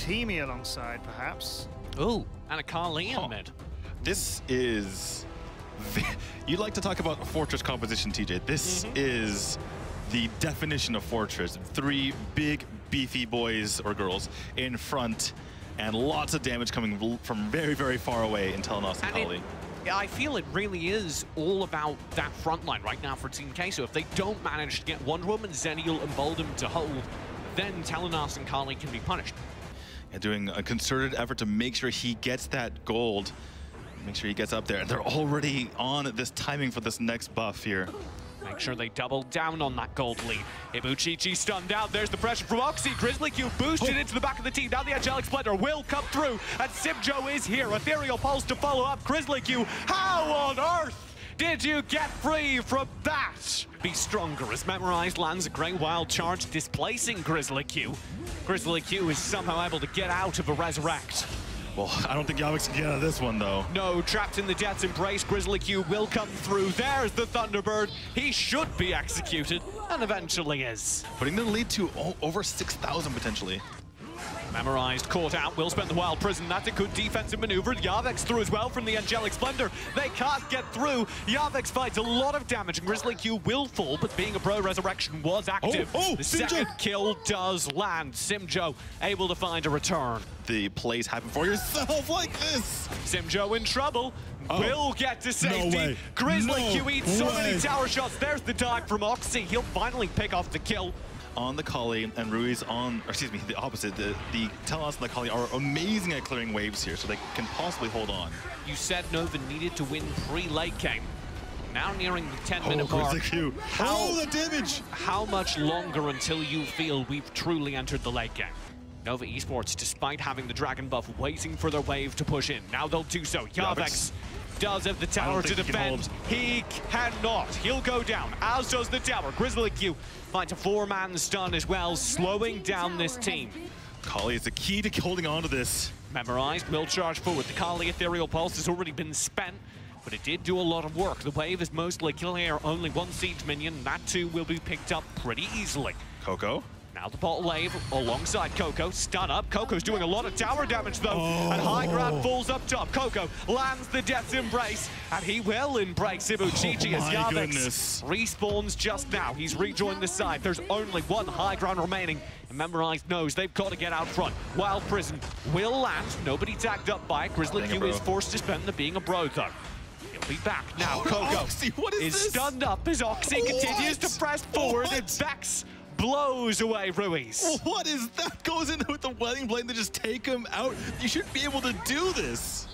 Teamy alongside, perhaps. Ooh, and a Carly in mid. This is... You like to talk about Fortress composition, TJ. This is the definition of Fortress. 3 big, beefy boys or girls in front, and lots of damage coming from very, very far away in Telenos and Kali. I feel it really is all about that front line right now for Team Queso. If they don't manage to get Wonder Woman, Zenial, and Boldum to hold, then Telenos and Kali can be punished. And doing a concerted effort to make sure he gets that gold, make sure he gets up there. And they're already on this timing for this next buff here. Make sure they double down on that gold lead. Ibuchichi stunned out. There's the pressure from Oxy. Grizzly Q boosted into the back of the team. Now the Angelic Splendor will come through. And Simjo is here. Ethereal Pulse to follow up. Grizzly Q, how on earth did you get free from that? Be stronger as Memorized lands a great wild charge, displacing Grizzly Q. Grizzly Q is somehow able to get out of a resurrect. Well, I don't think Yavix can get out of this one, though. No, trapped in the Death's Embrace, Grizzly Q will come through. There's the Thunderbird. He should be executed, and eventually is. Putting the lead to over 6,000, potentially. Memorized, caught out, will spend the Wild Prison. That's a good defensive maneuver. Yavex through as well from the Angelic Splendor. They can't get through. Yavex fights a lot of damage, and Grizzly Q will fall, but being a Bro Resurrection was active. The second kill does land. Simjo able to find a return. The plays happen for yourself like this. Simjo in trouble. Will get to safety. No way. Grizzly Q eats so many tower shots. There's the dive from Oxy. He'll finally pick off the kill. On the Kali and Ruiz on, or excuse me, the opposite. The Telenos and the Kali are amazing at clearing waves here, so they can possibly hold on. You said Nova needed to win pre-late game. Now nearing the 10-minute mark. The damage! How much longer until you feel we've truly entered the late game? Nova Esports, despite having the Dragon buff, waiting for their wave to push in. Now they'll do so. Yavex does have the tower to defend. He cannot. He'll go down, as does the tower. Grizzly Q finds a 4-man stun as well, slowing down this team. Kali is the key to holding on to this. Memorized, will charge forward. The Kali Ethereal Pulse has already been spent, but it did do a lot of work. The wave is mostly clear, only 1 siege minion. That too will be picked up pretty easily. Coco. Now the bot wave alongside Coco, stun up. Coco's doing a lot of tower damage though, and high ground falls up top. Coco lands the Death's Embrace, and he will embrace Ibuchichi as Yavex respawns just now. He's rejoined the side. There's only 1 high ground remaining, and Memorized knows they've got to get out front. Wild Prison will land. Nobody tagged up by it. Grizzly Q is forced to spend the being a bro though. He'll be back now. Coco is stunned up as Oxy continues to press forward, and Vex blows away Ruiz. What is that? Goes in with the Wedding Blade and they just take him out. You should be able to do this.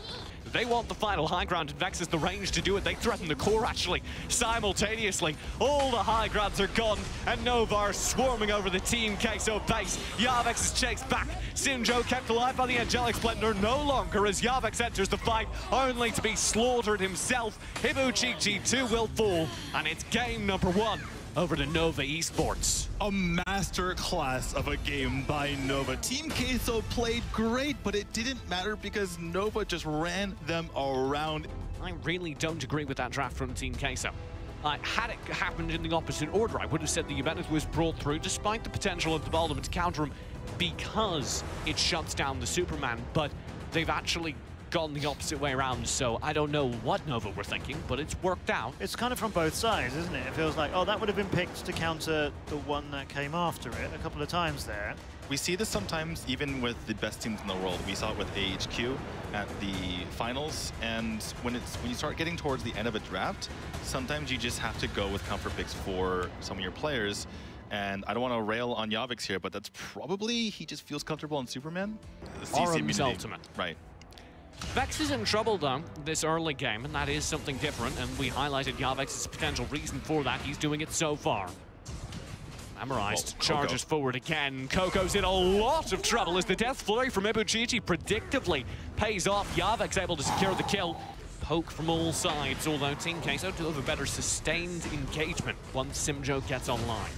They want the final high ground, and Vex has the range to do it. They threaten the core, actually, simultaneously. All the high grounds are gone, and Nova are swarming over the Team Queso base. Yavex is chased back. Simjo kept alive by the Angelic Splendor no longer as Yavex enters the fight, only to be slaughtered himself. Ibuchichi too will fall, and it's game number 1. Over to Nova Esports. A master class of a game by Nova. Team Queso played great, but it didn't matter because Nova just ran them around. I really don't agree with that draft from Team Queso. Had it happened in the opposite order, I would have said the Juventus was brought through despite the potential of the Boldum to counter him because it shuts down the Superman, but they've actually gone the opposite way around, so I don't know what Nova were thinking, but it's worked out. It's kind of from both sides, isn't it? It feels like, oh, that would have been picked to counter the one that came after it a couple of times there. We see this sometimes even with the best teams in the world. We saw it with AHQ at the finals, and when you start getting towards the end of a draft, sometimes you just have to go with comfort picks for some of your players. And I don't want to rail on Yavex here, but that's probably, he just feels comfortable on Superman. Auron's ultimate. Right. Vex is in trouble though this early game, and that is something different, and we highlighted Yavex's potential reason for that. He's doing it so far. Memorized, charges forward again. Coco's in a lot of trouble as the Death Flurry from Ibuchichi predictably pays off. Yavex able to secure the kill. Poke from all sides, although Team Queso do have a better sustained engagement once Simjo gets online.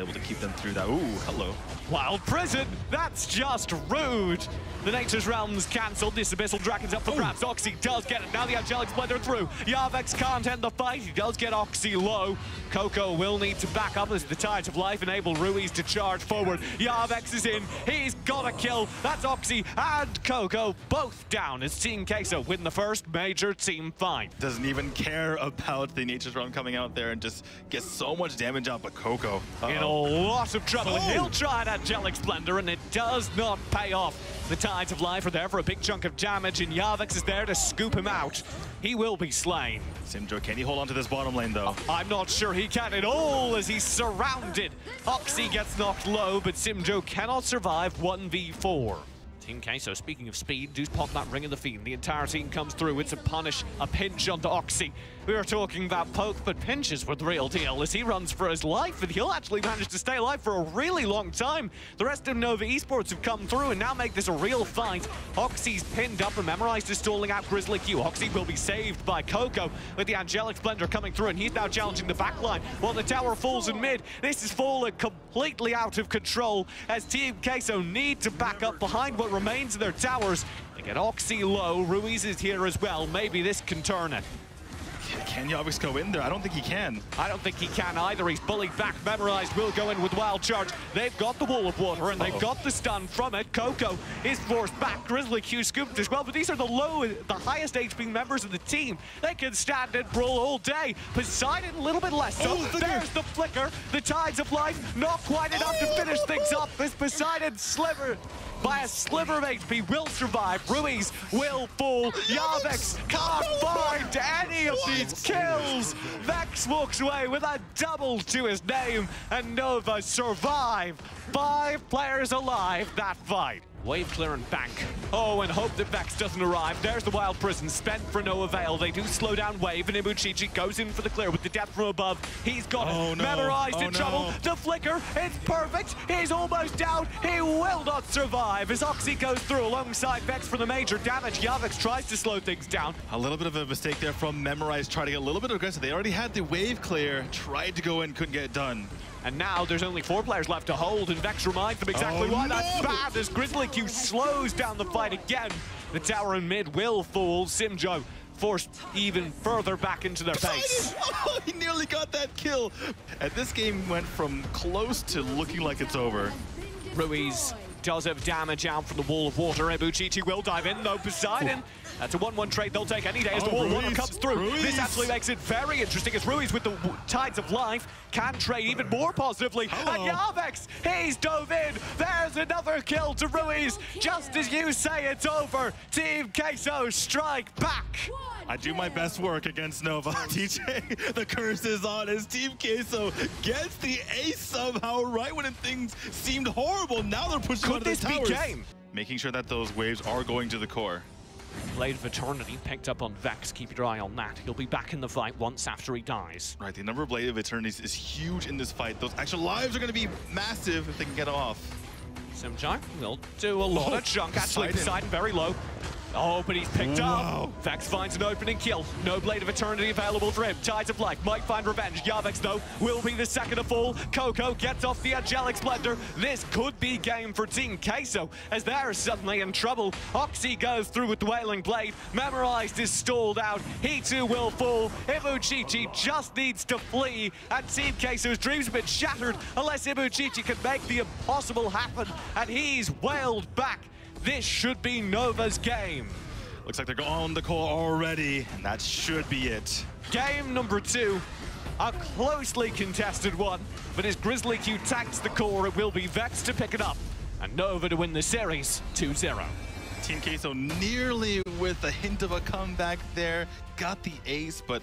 able to keep them through that. Ooh, hello. Wild Prison, that's just rude. The Nature's Realm's cancelled. This Abyssal Dragon's up for grabs. Oxy does get it. Now the Angelic Splendor through. Yavex can't end the fight. He does get Oxy low. Coco will need to back up as the Tides of Life enable Ruiz to charge forward. Yavex is in. He's got a kill. That's Oxy and Coco both down as Team Queso win the first major team fight. Doesn't even care about the Nature's Realm coming out there and just gets so much damage out, but Coco. In a lot of trouble. He'll try an Angelic Splendor and it does not pay off. The Tides of Life are there for a big chunk of damage, and Yavex is there to scoop him out. He will be slain. Simjo, can he hold on to this bottom lane, though? I'm not sure he can at all as he's surrounded. Oxy gets knocked low, but Simjo cannot survive 1v4. Team Queso, speaking of speed, do pop that Ring of the Fiend. The entire team comes through. It's a punish, a pinch onto Oxy. We were talking about poke, but pinches were the real deal as he runs for his life, and he'll actually manage to stay alive for a really long time. The rest of Nova Esports have come through and now make this a real fight. Oxy's pinned up and Memorized is stalling out Grizzly Q. Oxy will be saved by Coco with the Angelic Splendor coming through, and he's now challenging the backline while the tower falls in mid. This is falling completely out of control as Team Queso need to back up behind what remains of their towers. They get Oxy low. Ruiz is here as well. Maybe this can turn it. Can Yavex go in there? I don't think he can. I don't think he can either. He's bullied back. Memorized will go in with Wild Charge. They've got the Wall of Water and they've got the stun from it. Coco is forced back. Grizzly Q scooped as well, but these are the highest HP members of the team. They can stand and brawl all day. Poseidon a little bit less so. There's the flicker. The Tides of Life not quite enough to finish things off. This Poseidon sliver by a sliver of HP will survive. Ruiz will fall. Yavex can't find any of these kills. Vex walks away with a double to his name, and Nova survive. 5 players alive that fight. Wave clear and bank. Oh, and hope that Vex doesn't arrive. There's the Wild Prison, spent for no avail. They do slow down Wave, and Ibuchichi goes in for the clear with the depth from above. He's got it. No. Memorized in trouble. The flicker, it's perfect. He's almost down. He will not survive as Oxy goes through alongside Vex for the major damage. Yavex tries to slow things down. A little bit of a mistake there from Memorized, trying to get a little bit aggressive. They already had the wave clear, tried to go in, couldn't get it done. And now there's only 4 players left to hold, and Vex reminds them exactly why that's bad as Grizzly Q slows down the fight again. The tower in mid will fall. Simjo forced even further back into their base. Oh, he nearly got that kill. And this game went from close to looking like it's over. Ruiz does have damage out from the Wall of Water. Ibuchichi will dive in though. Poseidon. That's a 1-1 trade they'll take any day as the Wall of Water comes through. This actually makes it very interesting as Ruiz with the Tides of Life can trade even more positively. And Yavex, he's dove in. There's another kill to Ruiz. Just as you say it's over, Team Queso strike back. I do my best work against Nova. TJ, the curse is on as Team Queso gets the ace somehow right when things seemed horrible. Now they're pushing Could onto the this towers. be game? Making sure that those waves are going to the core. Blade of Eternity picked up on Vex. Keep your eye on that. He'll be back in the fight once after he dies. Right, the number of Blade of Eternities is huge in this fight. Those actual lives are going to be massive if they can get them off. Simjo will do a lot of chunk. Actually, Poseidon very low. Oh, but he's picked up. Vex finds an opening kill. No Blade of Eternity available for him. Tides of Life might find revenge. Yavex, though, will be the second to fall. Coco gets off the Angelic Splendor. This could be game for Team Queso as they're suddenly in trouble. Oxy goes through with the Wailing Blade. Memorized is stalled out. He too will fall. Ibuchichi just needs to flee. And Team Queso's dreams have been shattered unless Ibuchichi can make the impossible happen. And he's wailed back. This should be Nova's game. Looks like they're on the core already, and that should be it. Game number 2, a closely contested one, but as Grizzly Q tags the core, it will be Vex to pick it up, and Nova to win the series 2-0. Team Queso nearly with a hint of a comeback there, got the ace, but